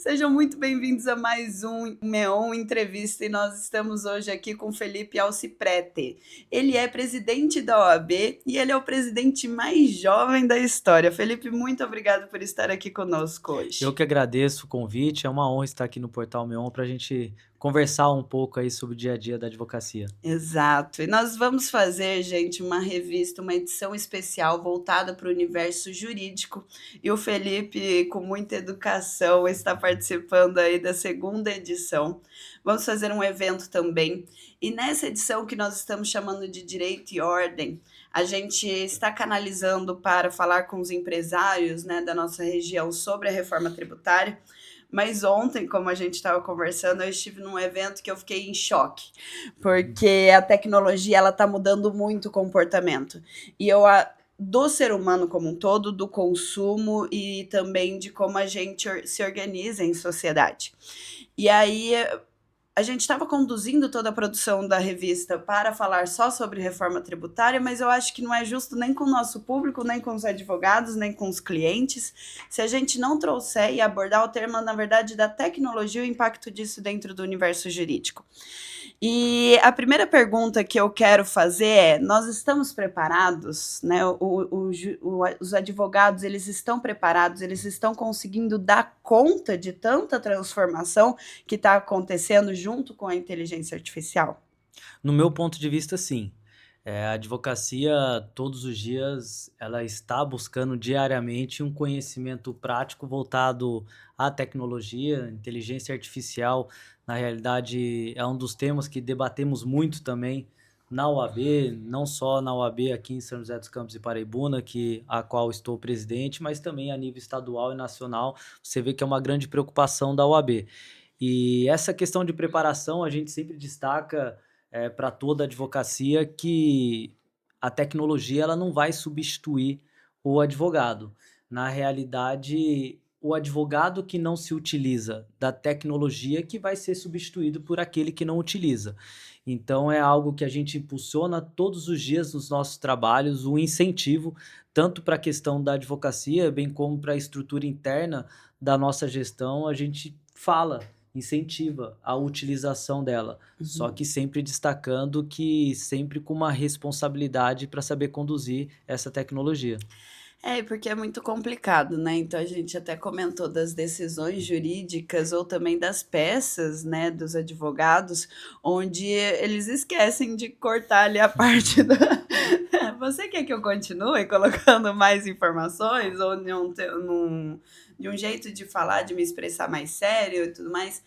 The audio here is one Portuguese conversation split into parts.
Sejam muito bem-vindos a mais um Meon Entrevista e nós estamos hoje aqui com Felipe Alciprete. Ele é presidente da OAB e ele é o presidente mais jovem da história. Felipe, muito obrigado por estar aqui conosco Eu hoje. que agradeço o convite, é uma honra estar aqui no Portal Meon para a gente conversar um pouco aí sobre o dia a dia da advocacia. Exato. E nós vamos fazer, gente, uma revista, uma edição especial voltada para o universo jurídico. E o Felipe, com muita educação, está participando aí da segunda edição. Vamos fazer um evento também. E nessa edição que nós estamos chamando de Direito e Ordem, a gente está canalizando para falar com os empresários, né, da nossa região sobre a reforma tributária. Mas ontem, como a gente estava conversando, eu estive num evento que eu fiquei em choque, porque a tecnologia ela está mudando muito o comportamento. E eu do ser humano como um todo, do consumo e também de como a gente se organiza em sociedade. E aí a gente estava conduzindo toda a produção da revista para falar só sobre reforma tributária, mas eu acho que não é justo nem com o nosso público, nem com os advogados, nem com os clientes, se a gente não trouxer e abordar o tema, na verdade, da tecnologia e o impacto disso dentro do universo jurídico. E a primeira pergunta que eu quero fazer é: nós estamos preparados, né? Os advogados eles estão preparados, eles estão conseguindo dar conta de tanta transformação que está acontecendo junto com a inteligência artificial? No meu ponto de vista, sim. A advocacia, todos os dias, ela está buscando diariamente um conhecimento prático voltado à tecnologia, inteligência artificial. Na realidade, é um dos temas que debatemos muito também na OAB, não só na OAB aqui em São José dos Campos e Paraibuna, a qual estou presidente, mas também a nível estadual e nacional. Você vê que é uma grande preocupação da OAB. E essa questão de preparação, a gente sempre destaca para toda a advocacia que a tecnologia ela não vai substituir o advogado. Na realidade, o advogado que não se utiliza da tecnologia que vai ser substituído por aquele que não utiliza. Então, é algo que a gente impulsiona todos os dias nos nossos trabalhos, o incentivo, tanto para a questão da advocacia, bem como para a estrutura interna da nossa gestão, a gente fala, incentiva a utilização dela, só Uhum. que sempre destacando que sempre com uma responsabilidade para saber conduzir essa tecnologia. É, porque é muito complicado, né? Então a gente até comentou das decisões jurídicas ou também das peças, né, dos advogados, onde eles esquecem de cortar ali a parte da. Você quer que eu continue colocando mais informações ou de um jeito de falar, de me expressar mais sério e tudo mais?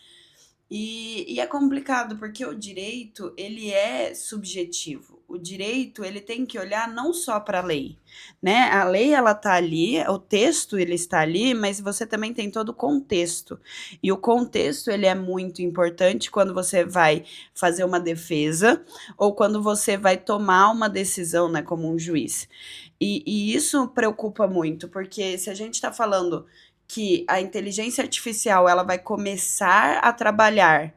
E é complicado porque o direito ele é subjetivo. O direito ele tem que olhar não só para a lei, né? A lei ela tá ali, o texto ele está ali, mas você também tem todo o contexto. E o contexto ele é muito importante quando você vai fazer uma defesa ou quando você vai tomar uma decisão, né, como um juiz. E isso preocupa muito, porque se a gente está falando que a inteligência artificial ela vai começar a trabalhar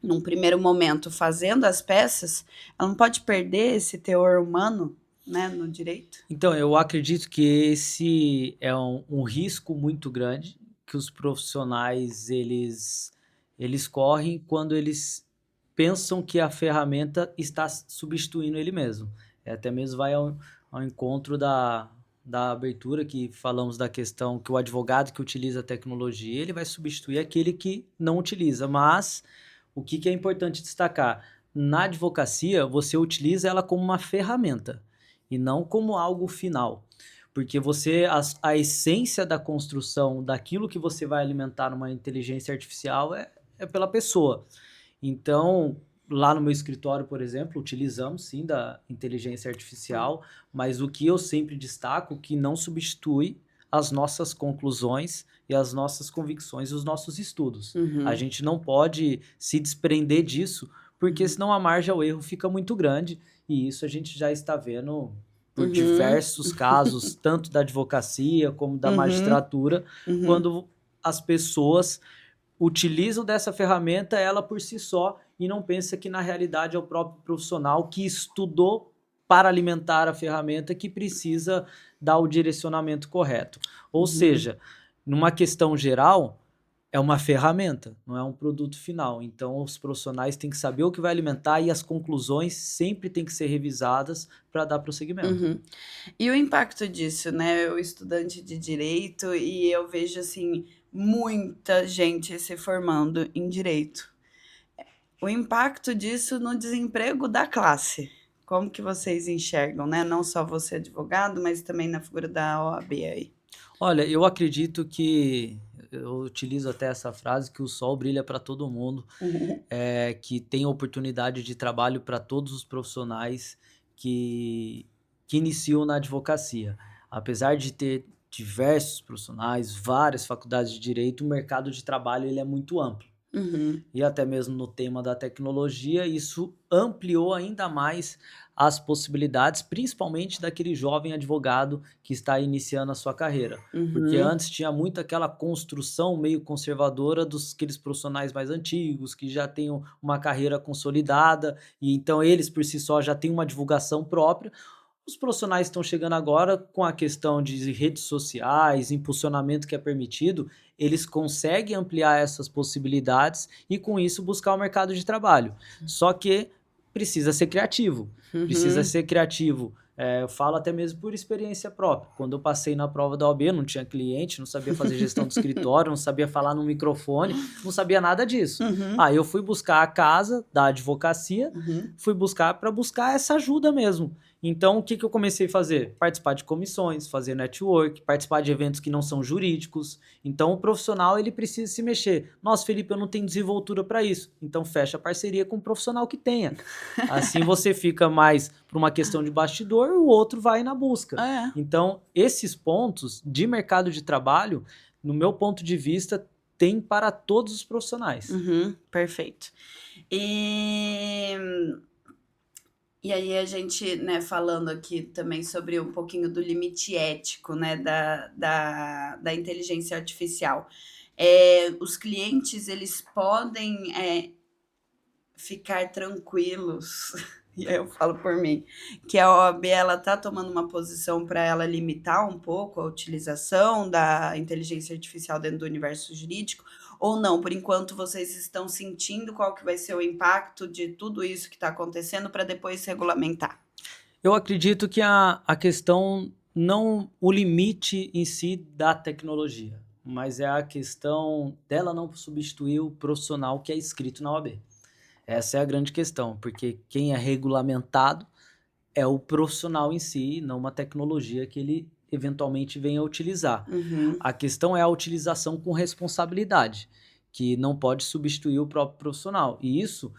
num primeiro momento fazendo as peças, ela não pode perder esse teor humano, né, no direito. Então, eu acredito que esse é um risco muito grande que os profissionais eles correm quando eles pensam que a ferramenta está substituindo ele mesmo. Até mesmo vai ao encontro da abertura que falamos da questão que o advogado que utiliza a tecnologia, ele vai substituir aquele que não utiliza. Mas o que é importante destacar? Na advocacia, você utiliza ela como uma ferramenta e não como algo final. Porque a essência da construção daquilo que você vai alimentar numa inteligência artificial é pela pessoa. Então, lá no meu escritório, por exemplo, utilizamos sim da inteligência artificial, mas o que eu sempre destaco que não substitui as nossas conclusões e as nossas convicções e os nossos estudos. A Uhum, gente não pode se desprender disso, porque uhum, senão a margem ao erro fica muito grande, e isso a gente já está vendo por uhum, diversos casos, tanto da advocacia como da uhum, magistratura, uhum, quando as pessoas utilizam dessa ferramenta ela por si só e não pensa que na realidade é o próprio profissional que estudou para alimentar a ferramenta que precisa dar o direcionamento correto. Ou uhum, seja, numa questão geral, é uma ferramenta, não é um produto final. Então, os profissionais têm que saber o que vai alimentar e as conclusões sempre têm que ser revisadas para dar prosseguimento. Uhum. E o impacto disso, né? Eu estudante de direito e eu vejo assim muita gente se formando em direito. O impacto disso no desemprego da classe. Como que vocês enxergam, né? Não só você advogado, mas também na figura da OAB aí. Olha, eu acredito que eu utilizo até essa frase que o sol brilha para todo mundo, que tem oportunidade de trabalho para todos os profissionais que, que iniciam na advocacia. Apesar de ter diversos profissionais, várias faculdades de direito, o mercado de trabalho ele é muito amplo. Uhum. E até mesmo no tema da tecnologia, isso ampliou ainda mais as possibilidades, principalmente daquele jovem advogado que está iniciando a sua carreira. Porque Uhum. antes tinha muito aquela construção meio conservadora dos aqueles profissionais mais antigos, que já têm uma carreira consolidada, e então eles por si só já têm uma divulgação própria. Os profissionais estão chegando agora com a questão de redes sociais, impulsionamento que é permitido, eles conseguem ampliar essas possibilidades e com isso buscar o mercado de trabalho. Só que precisa ser criativo, precisa Uhum. ser criativo. Eu falo até mesmo por experiência própria. Quando eu passei na prova da OAB, não tinha cliente, não sabia fazer gestão do escritório, não sabia falar no microfone, não sabia nada disso. Uhum. Eu fui buscar a casa da advocacia, Uhum. fui buscar para buscar essa ajuda mesmo. Então, o que eu comecei a fazer? Participar de comissões, fazer network, participar de eventos que não são jurídicos. Então, o profissional ele precisa se mexer. Nossa, Felipe, eu não tenho desenvoltura para isso. Então, fecha parceria com um profissional que tenha. Assim você fica mais para uma questão de bastidor, o outro vai na busca. É. Então, esses pontos de mercado de trabalho, no meu ponto de vista, tem para todos os profissionais. Uhum. Perfeito. E aí a gente, né, falando aqui também sobre um pouquinho do limite ético, né, da inteligência artificial. Os clientes, eles podem ficar tranquilos, e aí eu falo por mim, que a OAB ela está tomando uma posição para ela limitar um pouco a utilização da inteligência artificial dentro do universo jurídico, ou não? Por enquanto vocês estão sentindo qual que vai ser o impacto de tudo isso que está acontecendo para depois regulamentar? Eu acredito que a questão não o limite em si da tecnologia, mas é a questão dela não substituir o profissional que é inscrito na OAB. Essa é a grande questão, porque quem é regulamentado é o profissional em si, não uma tecnologia que ele eventualmente venha a utilizar. Uhum. A questão é a utilização com responsabilidade, que não pode substituir o próprio profissional. E isso,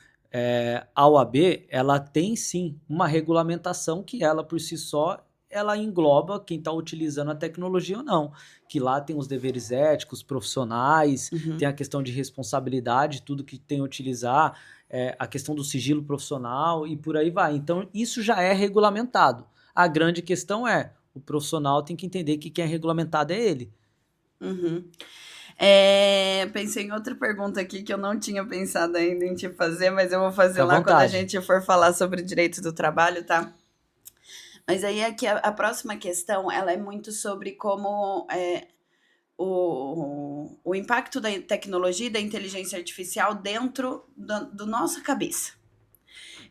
a OAB, ela tem sim uma regulamentação que ela por si só ela engloba quem está utilizando a tecnologia ou não, que lá tem os deveres éticos, profissionais, Uhum. tem a questão de responsabilidade, tudo que tem a utilizar, a questão do sigilo profissional e por aí vai. Então, isso já é regulamentado. A grande questão é, o profissional tem que entender que quem é regulamentado é ele. Uhum. Pensei em outra pergunta aqui que eu não tinha pensado ainda em te fazer, mas eu vou fazer Fica à lá quando a vontade. gente for falar sobre direito do trabalho, tá? Mas aí aqui a próxima questão, ela é muito sobre como o impacto da tecnologia e da inteligência artificial dentro do nossa cabeça.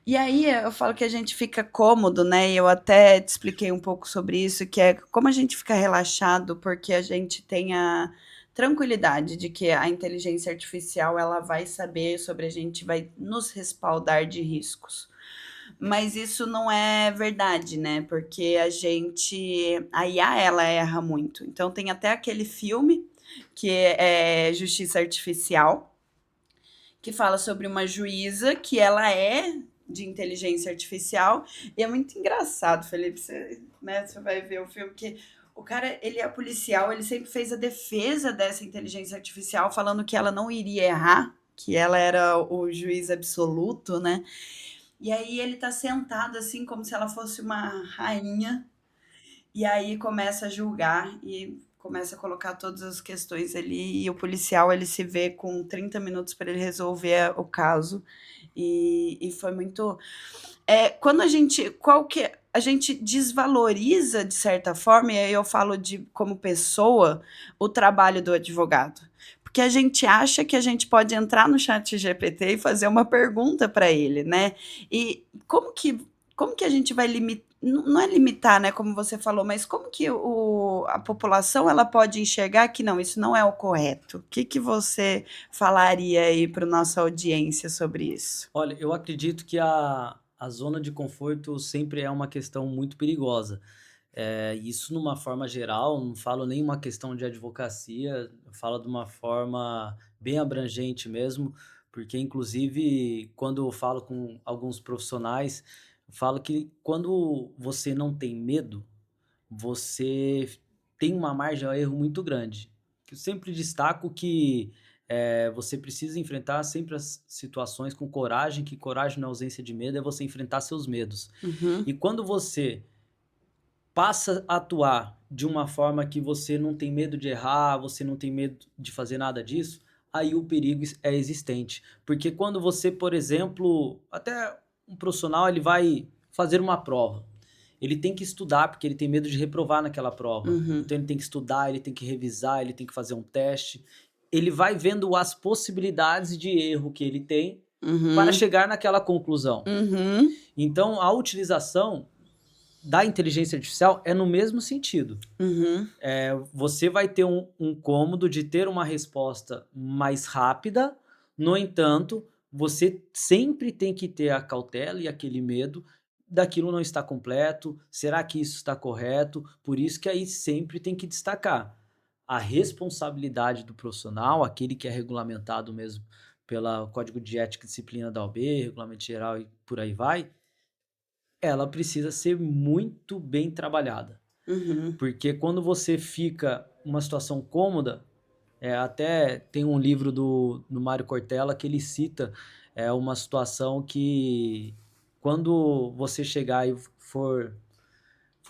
E aí eu falo que a gente fica cômodo, né? E eu até te expliquei um pouco sobre isso, que é como a gente fica relaxado, porque a gente tem a tranquilidade de que a inteligência artificial ela vai saber sobre a gente, vai nos respaldar de riscos. Mas isso não é verdade, né? Porque a IA ela erra muito. Então tem até aquele filme que é Justiça Artificial, que fala sobre uma juíza que ela é de inteligência artificial. E é muito engraçado, Felipe, você, né, você vai ver o filme que o cara, ele é policial, ele sempre fez a defesa dessa inteligência artificial, falando que ela não iria errar, que ela era o juiz absoluto, né? E aí ele tá sentado assim, como se ela fosse uma rainha, e aí começa a julgar e começa a colocar todas as questões ali, e o policial ele se vê com 30 minutos para ele resolver o caso. E foi muito. Quando a gente. A gente desvaloriza, de certa forma, e aí eu falo de como pessoa, o trabalho do advogado. porque a gente acha que a gente pode entrar no chat GPT e fazer uma pergunta para ele, né? E como que a gente vai limitar, não é limitar, né, como você falou, mas como que a população ela pode enxergar que não, isso não é o correto? O que que você falaria aí para nossa audiência sobre isso? Olha, eu acredito que a zona de conforto sempre é uma questão muito perigosa. Isso numa forma geral, não falo nem uma questão de advocacia, eu falo de uma forma bem abrangente mesmo, porque inclusive quando eu falo com alguns profissionais, eu falo que quando você não tem medo, você tem uma margem a erro muito grande. Eu sempre destaco que você precisa enfrentar sempre as situações com coragem, que coragem na ausência de medo é você enfrentar seus medos. Uhum, E quando você passa a atuar de uma forma que você não tem medo de errar, você não tem medo de fazer nada disso, aí o perigo é existente. Porque quando você, por exemplo, até um profissional, ele vai fazer uma prova. Ele tem que estudar porque ele tem medo de reprovar naquela prova. uhum, Então ele tem que estudar, ele tem que revisar, ele tem que fazer um teste. Ele vai vendo as possibilidades de erro que ele tem para uhum, chegar naquela conclusão. uhum, Então a utilização da inteligência artificial é no mesmo sentido. uhum, Você vai ter um cômodo de ter uma resposta mais rápida, no entanto, você sempre tem que ter a cautela e aquele medo daquilo não estar completo, será que isso está correto? Por isso que aí sempre tem que destacar a responsabilidade do profissional, aquele que é regulamentado mesmo pelo Código de Ética e Disciplina da OAB, Regulamento Geral e por aí vai, ela precisa ser muito bem trabalhada. uhum, Porque quando você fica numa situação cômoda, até tem um livro do Mário Cortella que ele cita uma situação que quando você chegar e for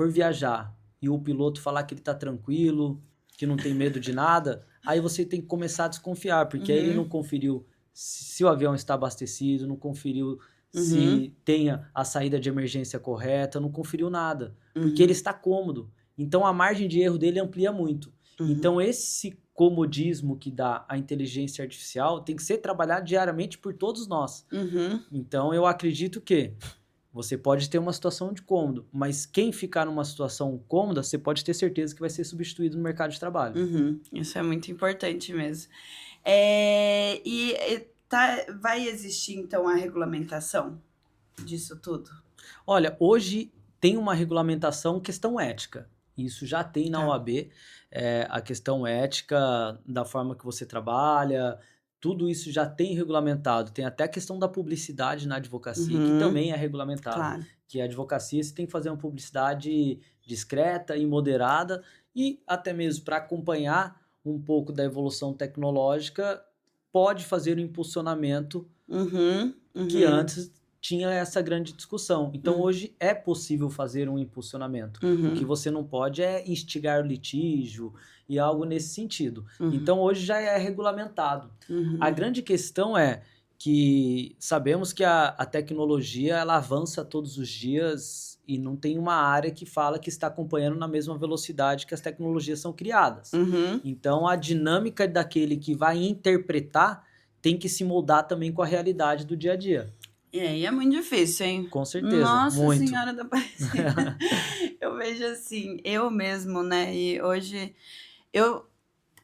viajar e o piloto falar que ele está tranquilo, que não tem medo de nada, aí você tem que começar a desconfiar, porque aí ele uhum, não conferiu se o avião está abastecido, não conferiu uhum, se tenha a saída de emergência correta, não conferiu nada, porque ele uhum, está cômodo. Então a margem de erro dele amplia muito. uhum, Então esse comodismo que dá a inteligência artificial tem que ser trabalhado diariamente por todos nós. uhum, Então eu acredito que você pode ter uma situação de cômodo, mas quem ficar numa situação cômoda, você pode ter certeza que vai ser substituído no mercado de trabalho. uhum. Isso é muito importante mesmo. Vai existir então a regulamentação disso tudo? Olha, hoje tem uma regulamentação questão ética. Isso já tem na Tá. OAB, a questão ética da forma que você trabalha, tudo isso já tem regulamentado. Tem até a questão da publicidade na advocacia, que Uhum, também é regulamentado. claro. Que a advocacia você tem que fazer uma publicidade discreta e moderada, e até mesmo para acompanhar um pouco da evolução tecnológica, pode fazer um impulsionamento Uhum, que uhum, antes tinha essa grande discussão. Então uhum, hoje é possível fazer um impulsionamento. O que uhum, você não pode é instigar o litígio e algo nesse sentido. uhum, Então hoje já é regulamentado. A uhum, grande questão é que sabemos que a tecnologia ela avança todos os dias e não tem uma área que fala que está acompanhando na mesma velocidade que as tecnologias são criadas. uhum. Então a dinâmica daquele que vai interpretar tem que se moldar também com a realidade do dia a dia. E aí é muito difícil, hein? Com certeza, Nossa muito. Senhora da Aparecida. Eu vejo assim, eu mesmo, né? E hoje eu,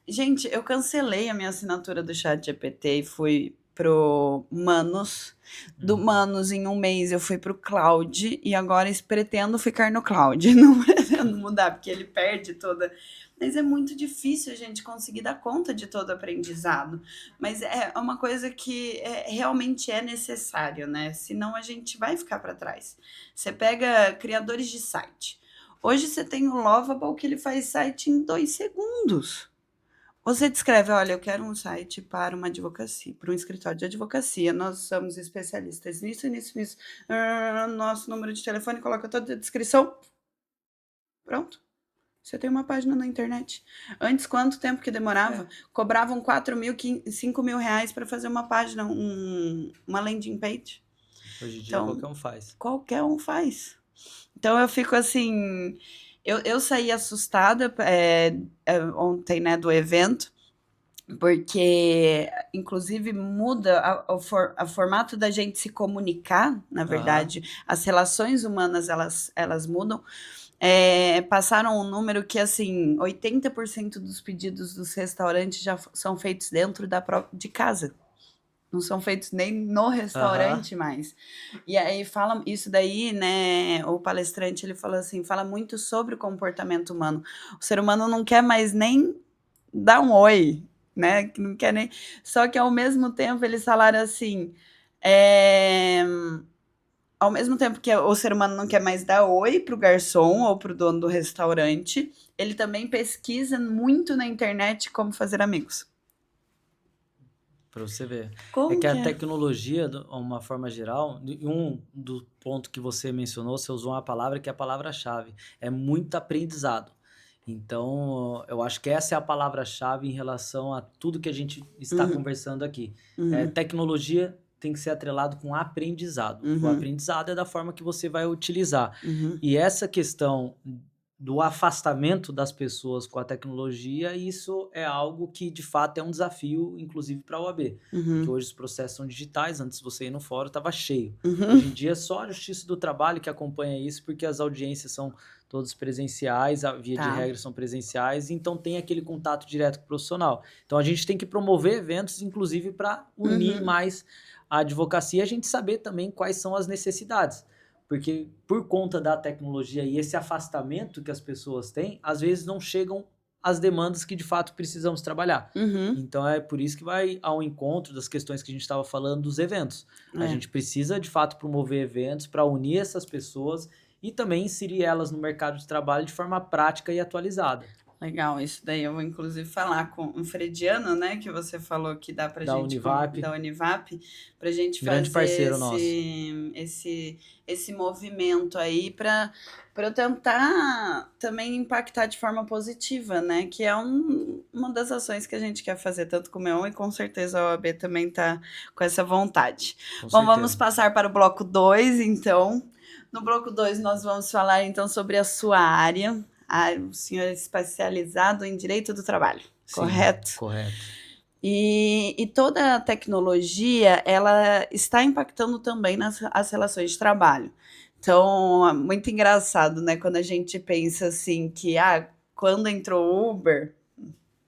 gente, eu cancelei a minha assinatura do Chat GPT e fui pro Manos. Do Uhum. Manos, em um mês, eu fui pro Cloud e agora pretendo ficar no Cloud. Não pretendo mudar, porque ele perde toda. Mas é muito difícil a gente conseguir dar conta de todo o aprendizado. Mas é uma coisa que realmente é necessário, né? Senão a gente vai ficar para trás. Você pega criadores de site. Hoje você tem o Lovable que ele faz site em 2 segundos. Você descreve, olha, eu quero um site para uma advocacia, para um escritório de advocacia. Nós somos especialistas nisso, nisso, nisso. Nosso número de telefone, coloca toda a descrição. Pronto. Você tem uma página na internet. Antes, quanto tempo que demorava? É, Cobravam 4.000, 5.000 reais para fazer uma página, uma landing page. hoje em dia Então, qualquer um faz. qualquer um faz. Então eu fico assim. Eu saí assustada ontem, né, do evento, porque inclusive muda o formato da gente se comunicar, na Aham. verdade, as relações humanas elas mudam. Passaram um número que assim, 80% dos pedidos dos restaurantes já são feitos dentro de casa. Não são feitos nem no Aham. restaurante mais. E aí fala isso daí, né? O palestrante ele fala assim, fala muito sobre o comportamento humano. O ser humano não quer mais nem dar um oi, né? Que não quer nem. Só que ao mesmo tempo eles falaram assim, é, ao mesmo tempo que o ser humano não quer mais dar oi pro garçom ou pro dono do restaurante, ele também pesquisa muito na internet como fazer amigos. Para você ver. É Como que a que é? tecnologia, de uma forma geral, e um do ponto que você mencionou, você usou uma palavra que é a palavra-chave, é muito aprendizado. Então, eu acho que essa é a palavra-chave em relação a tudo que a gente está Uhum, conversando aqui. uhum, Tecnologia tem que ser atrelado com aprendizado. O uhum, aprendizado é da forma que você vai utilizar. uhum. E essa questão do afastamento das pessoas com a tecnologia, isso é algo que de fato é um desafio, inclusive para a OAB, porque Uhum, hoje os processos são digitais, antes você ir no fórum estava cheio. uhum, Hoje em dia é só a Justiça do Trabalho que acompanha isso, porque as audiências são todas presenciais, a via de tá. regra são presenciais, então tem aquele contato direto com o profissional. Então a gente tem que promover eventos, inclusive para unir Uhum, mais a advocacia e a gente saber também quais são as necessidades. Porque por conta da tecnologia e esse afastamento que as pessoas têm, às vezes não chegam às demandas que de fato precisamos trabalhar. uhum. Então é por isso que vai ao encontro das questões que a gente estava falando dos eventos. A É. gente precisa de fato promover eventos para unir essas pessoas e também inserir elas no mercado de trabalho de forma prática e atualizada. Legal, isso daí eu vou inclusive falar com o Frediano, né, que você falou que dá pra Da gente Univap, da Univap, pra gente grande fazer parceiro nosso. esse movimento aí para eu tentar também impactar de forma positiva, né, que é uma das ações que a gente quer fazer tanto com o MEON e com certeza a OAB também tá com essa vontade. Com Bom, vamos certeza. passar para o bloco 2, então. No bloco 2 nós vamos falar então sobre a sua área. Ah, o senhor é especializado em direito do trabalho, Sim, correto? correto. E toda a tecnologia, ela está impactando também nas as relações de trabalho. Então, é muito engraçado, né, quando a gente pensa assim que, quando entrou o Uber,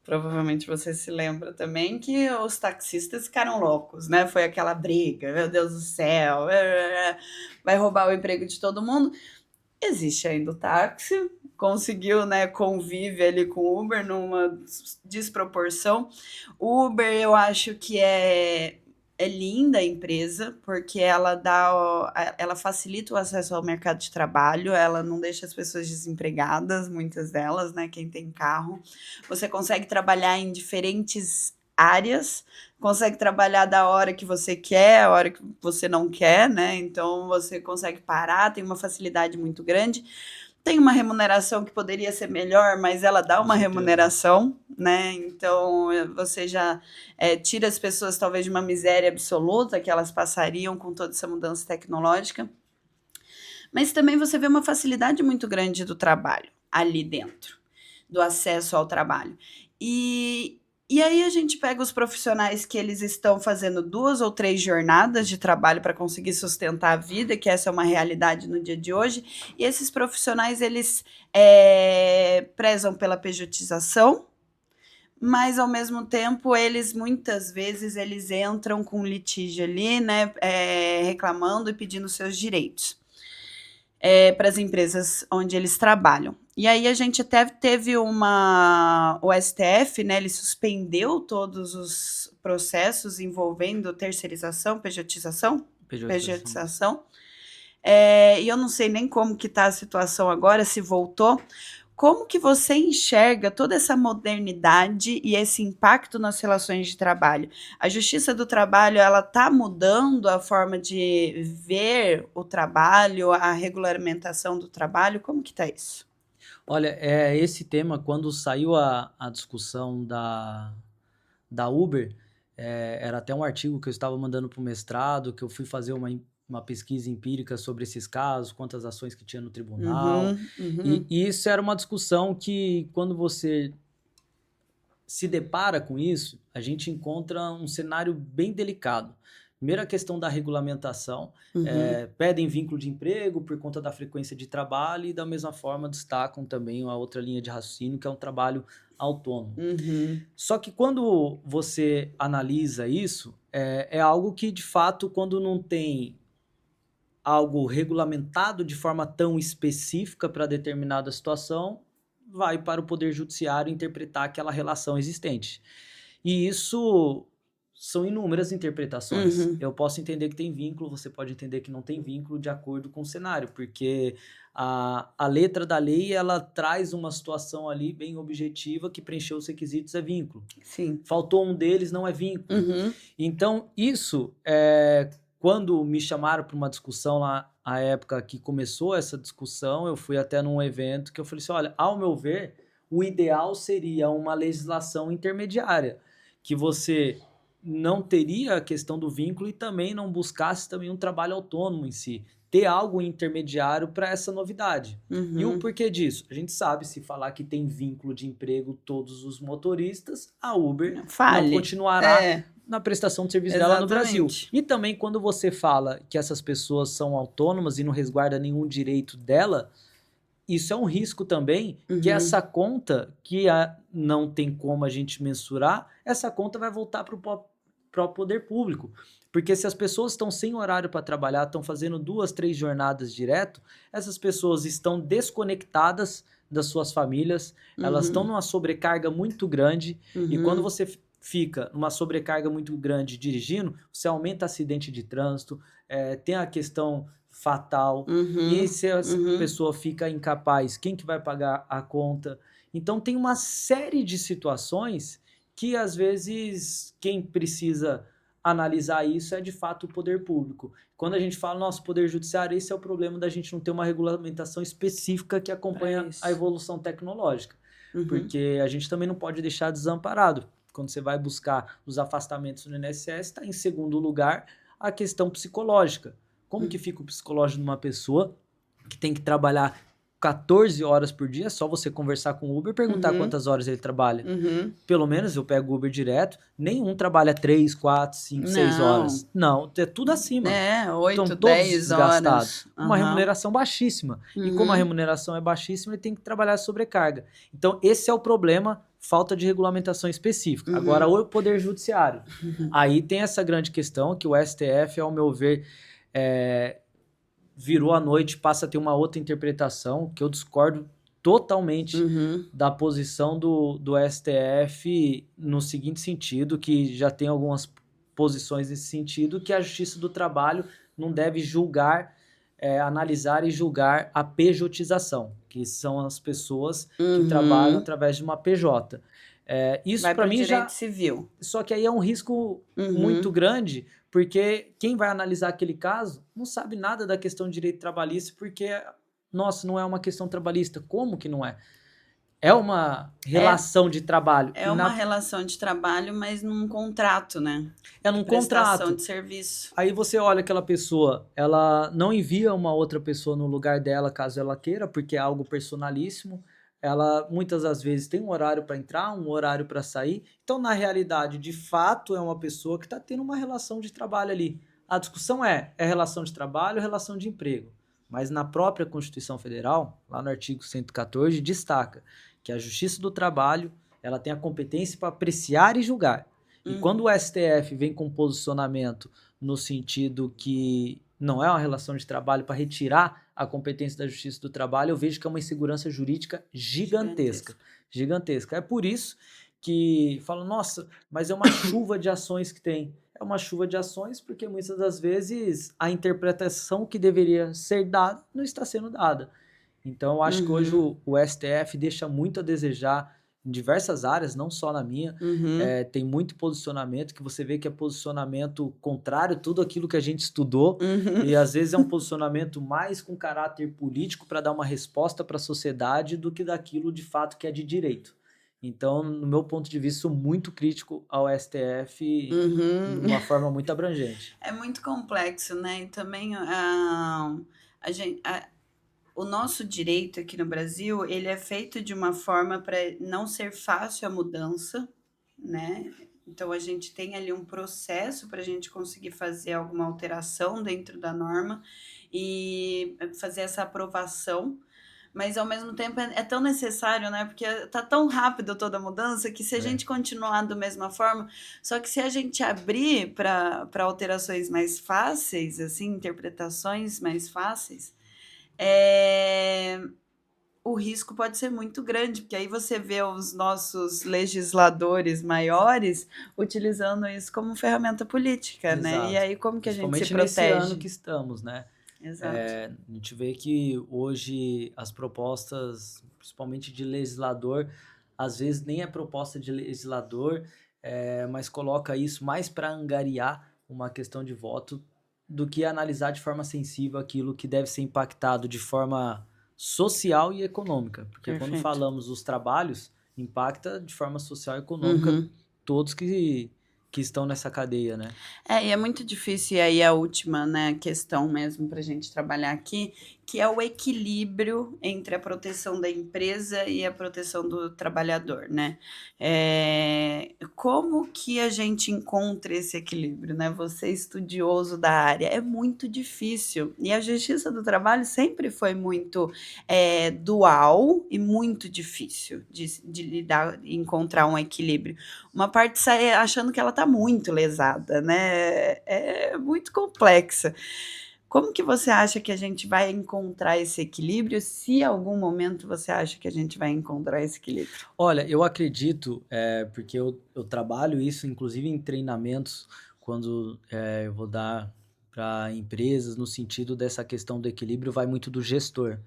provavelmente você se lembra também que os taxistas ficaram loucos, né? Foi aquela briga, meu Deus do céu, vai roubar o emprego de todo mundo. Existe ainda o táxi, conseguiu, né, convive ali com o Uber numa desproporção. O Uber, eu acho que é linda a empresa, porque ela facilita o acesso ao mercado de trabalho, ela não deixa as pessoas desempregadas, muitas delas, né, quem tem carro. Você consegue trabalhar em diferentes áreas, consegue trabalhar da hora que você quer, a hora que você não quer, né? Então você consegue parar, tem uma facilidade muito grande. Tem uma remuneração que poderia ser melhor, mas ela dá Com uma certeza. remuneração, né? Então você já tira as pessoas talvez de uma miséria absoluta que elas passariam com toda essa mudança tecnológica. Mas também você vê uma facilidade muito grande do trabalho ali dentro, do acesso ao trabalho. E, e aí a gente pega os profissionais que eles estão fazendo 2 ou 3 jornadas de trabalho para conseguir sustentar a vida, que essa é uma realidade no dia de hoje. E esses profissionais eles prezam pela pejotização, mas ao mesmo tempo eles muitas vezes eles entram com litígio ali, né, reclamando e pedindo seus direitos para as empresas onde eles trabalham. E aí a gente até teve o STF, né, ele suspendeu todos os processos envolvendo terceirização, pejotização, Pejotização. pejotização. E eu não sei nem como que está a situação agora, se voltou. Como que você enxerga toda essa modernidade e esse impacto nas relações de trabalho? A Justiça do Trabalho, ela está mudando a forma de ver o trabalho, a regulamentação do trabalho? Como que está isso? Olha, esse tema, quando saiu a discussão da Uber, era até um artigo que eu estava mandando para o mestrado, que eu fui fazer uma pesquisa empírica sobre esses casos, quantas ações que tinha no tribunal. Uhum, uhum, E isso era uma discussão que, quando você se depara com isso, a gente encontra um cenário bem delicado. Primeiro, a questão da regulamentação. Uhum. Pedem vínculo de emprego por conta da frequência de trabalho e, da mesma forma, destacam também a outra linha de raciocínio, que é um trabalho autônomo. Uhum. Só que quando você analisa isso, é algo que, de fato, quando não tem algo regulamentado de forma tão específica para determinada situação, vai para o Poder Judiciário interpretar aquela relação existente. E isso são inúmeras interpretações. Uhum. Eu posso entender que tem vínculo, você pode entender que não tem vínculo de acordo com o cenário, porque a letra da lei ela traz uma situação ali bem objetiva que preencheu os requisitos é vínculo. Sim. Faltou um deles, não é vínculo. Uhum. Então, isso, quando me chamaram para uma discussão lá, a época que começou essa discussão, eu fui até num evento que eu falei assim, olha, ao meu ver, o ideal seria uma legislação intermediária, que você não teria a questão do vínculo e também não buscasse também um trabalho autônomo em si, ter algo intermediário para essa novidade. E o Uhum. porquê disso? A gente sabe, se falar que tem vínculo de emprego todos os motoristas, a Uber não Fale. continuará É, na prestação de serviço dela no Brasil. exatamente. E também quando você fala que essas pessoas são autônomas e não resguarda nenhum direito dela, isso é um risco também, que Uhum. essa conta, não tem como a gente mensurar, essa conta vai voltar para o próprio poder público. Porque se as pessoas estão sem horário para trabalhar, estão fazendo 2, 3 jornadas direto, essas pessoas estão desconectadas das suas famílias, elas estão Uhum. numa sobrecarga muito grande, e quando Uhum. você fica numa sobrecarga muito grande dirigindo, você aumenta acidente de trânsito, tem a questão fatal, e Uhum. se essa Uhum. pessoa fica incapaz, quem que vai pagar a conta? Então tem uma série de situações que às vezes quem precisa analisar isso é de fato o poder público. Quando a gente fala nosso poder judiciário, esse é o problema da gente não ter uma regulamentação específica que Para acompanha a isso. evolução tecnológica, Uhum. porque a gente também não pode deixar desamparado. Quando você vai buscar os afastamentos no INSS, está em segundo lugar a questão psicológica. Como que Uhum. fica o psicológico de uma pessoa que tem que trabalhar 14 horas por dia? É só você conversar com o Uber e perguntar Uhum. quantas horas ele trabalha. Uhum. Pelo menos eu pego o Uber direto, nenhum trabalha 3, 4, 5, 6 Não. horas. Não, é tudo acima. É, Estão 8, todos 10 desgastados, horas. com uma Aham. remuneração baixíssima. E como a Uhum. remuneração é baixíssima, ele tem que trabalhar sobrecarga. Então, esse é o problema, falta de regulamentação específica. Agora, Uhum. o Poder Judiciário. Uhum. Aí tem essa grande questão que o STF, ao meu ver, é, virou à noite, passa a ter uma outra interpretação, que eu discordo totalmente Uhum. da posição do STF no seguinte sentido, que já tem algumas posições nesse sentido, que a Justiça do Trabalho não deve julgar, analisar e julgar a pejotização, que são as pessoas que trabalham Uhum. através de uma PJ. Isso Vai para para o mim direito já. civil. Só que aí é um risco muito Uhum. grande, porque quem vai analisar aquele caso não sabe nada da questão de direito trabalhista, porque, nossa, não é uma questão trabalhista. Como que não é? É uma É, relação de trabalho. é uma relação de trabalho, mas num contrato, né? É De num prestação contrato. de serviço. Aí você olha aquela pessoa, ela não envia uma outra pessoa no lugar dela caso ela queira, porque é algo personalíssimo. Ela muitas das vezes tem um horário para entrar, um horário para sair. Então, na realidade, de fato, é uma pessoa que está tendo uma relação de trabalho ali. A discussão é relação de trabalho ou relação de emprego. Mas na própria Constituição Federal, lá no artigo 114, destaca que a Justiça do Trabalho ela tem a competência para apreciar e julgar. E quando Uhum. o STF vem com posicionamento no sentido que não é uma relação de trabalho para retirar a competência da Justiça do Trabalho, eu vejo que é uma insegurança jurídica gigantesca. Gigantesco. Gigantesca. É por isso que falo, nossa, mas é uma chuva de ações que tem. É uma chuva de ações porque muitas das vezes a interpretação que deveria ser dada não está sendo dada. Então, eu acho que hoje Uhum. o STF deixa muito a desejar em diversas áreas, não só na minha. Uhum. Tem muito posicionamento que você vê que é posicionamento contrário a tudo aquilo que a gente estudou, Uhum. e às vezes é um posicionamento mais com caráter político para dar uma resposta para a sociedade do que daquilo de fato que é de direito. Então, no meu ponto de vista, sou muito crítico ao STF de Uhum. uma forma muito abrangente. É muito complexo, né? E também a gente, o nosso direito aqui no Brasil, ele é feito de uma forma para não ser fácil a mudança, né? Então a gente tem ali um processo para a gente conseguir fazer alguma alteração dentro da norma e fazer essa aprovação, mas ao mesmo tempo é tão necessário, né? Porque tá tão rápido toda a mudança que se a É, gente continuar da mesma forma, só que se a gente abrir para alterações mais fáceis, assim, interpretações mais fáceis, é, o risco pode ser muito grande, porque aí você vê os nossos legisladores maiores utilizando isso como ferramenta política, né? E exato. aí como que a gente se Principalmente nesse ano protege? que estamos, né? Exato. A gente vê que hoje as propostas, principalmente de legislador, às vezes nem é proposta de legislador, mas coloca isso mais para angariar uma questão de voto do que analisar de forma sensível aquilo que deve ser impactado de forma social e econômica. Porque quando Perfeito. falamos dos trabalhos, impacta de forma social e econômica Uhum. todos que estão nessa cadeia, né? É, e é muito difícil, e aí a última, né, questão mesmo para a gente trabalhar aqui, que é o equilíbrio entre a proteção da empresa e a proteção do trabalhador, né? Como que a gente encontra esse equilíbrio, né? Você estudioso da área, é muito difícil. E a justiça do trabalho sempre foi muito dual e muito difícil de lidar, encontrar um equilíbrio. Uma parte sai achando que ela está muito lesada, né? É muito complexa. Como que você acha que a gente vai encontrar esse equilíbrio? Se em algum momento você acha que a gente vai encontrar esse equilíbrio? Olha, eu acredito, porque eu trabalho isso, inclusive em treinamentos, quando eu vou dar para empresas, no sentido dessa questão do equilíbrio, vai muito do gestor.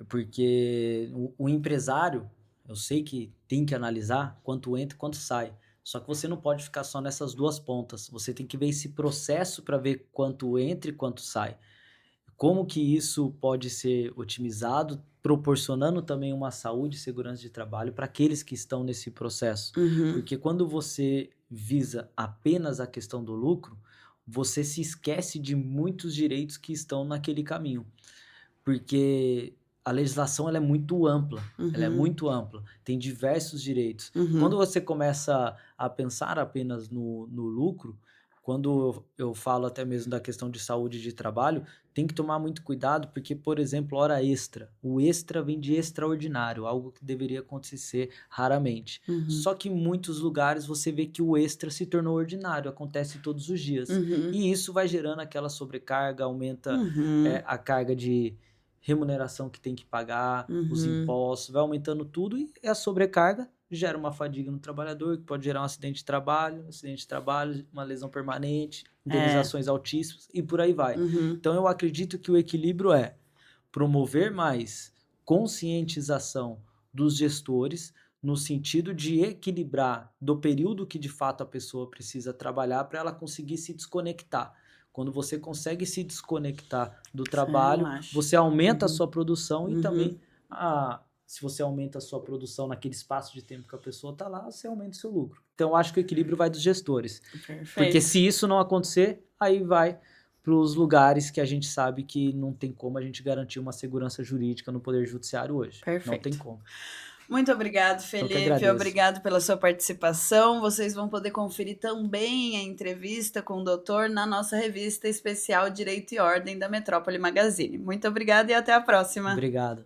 Porque o empresário, eu sei que tem que analisar quanto entra e quanto sai. Só que você não pode ficar só nessas duas pontas. Você tem que ver esse processo para ver quanto entra e quanto sai. Como que isso pode ser otimizado, proporcionando também uma saúde e segurança de trabalho para aqueles que estão nesse processo. Uhum. Porque quando você visa apenas a questão do lucro, você se esquece de muitos direitos que estão naquele caminho. Porque a legislação ela é muito ampla, ela é Uhum. muito ampla, tem diversos direitos. Quando Uhum. você começa a pensar apenas no lucro, quando eu falo até mesmo da questão de saúde de trabalho, tem que tomar muito cuidado, porque, por exemplo, hora extra. O extra vem de extraordinário, algo que deveria acontecer raramente. Uhum. Só que em muitos lugares você vê que o extra se tornou ordinário, acontece todos os dias. Uhum. E isso vai gerando aquela sobrecarga, aumenta Uhum. a carga de remuneração que tem que pagar, os Uhum. impostos, vai aumentando tudo e a sobrecarga gera uma fadiga no trabalhador, que pode gerar um acidente de trabalho, uma lesão permanente, É. indenizações altíssimas e por aí vai. Uhum. Então eu acredito que o equilíbrio é promover mais conscientização dos gestores no sentido de equilibrar do período que de fato a pessoa precisa trabalhar para ela conseguir se desconectar. Quando você consegue se desconectar do Você trabalho, relaxa. você aumenta a Uhum. sua produção e Uhum. também se você aumenta a sua produção naquele espaço de tempo que a pessoa está lá, você aumenta o seu lucro. Então, eu acho que o equilíbrio vai dos gestores. Porque Perfeito. se isso não acontecer, aí vai para os lugares que a gente sabe que não tem como a gente garantir uma segurança jurídica no Poder Judiciário hoje. Não tem Perfeito. como. Muito obrigado, Eu que Felipe. agradeço. Obrigado pela sua participação. Vocês vão poder conferir também a entrevista com o doutor na nossa revista especial Direito e Ordem da Metrópole Magazine. Muito obrigada e até a próxima. Obrigado.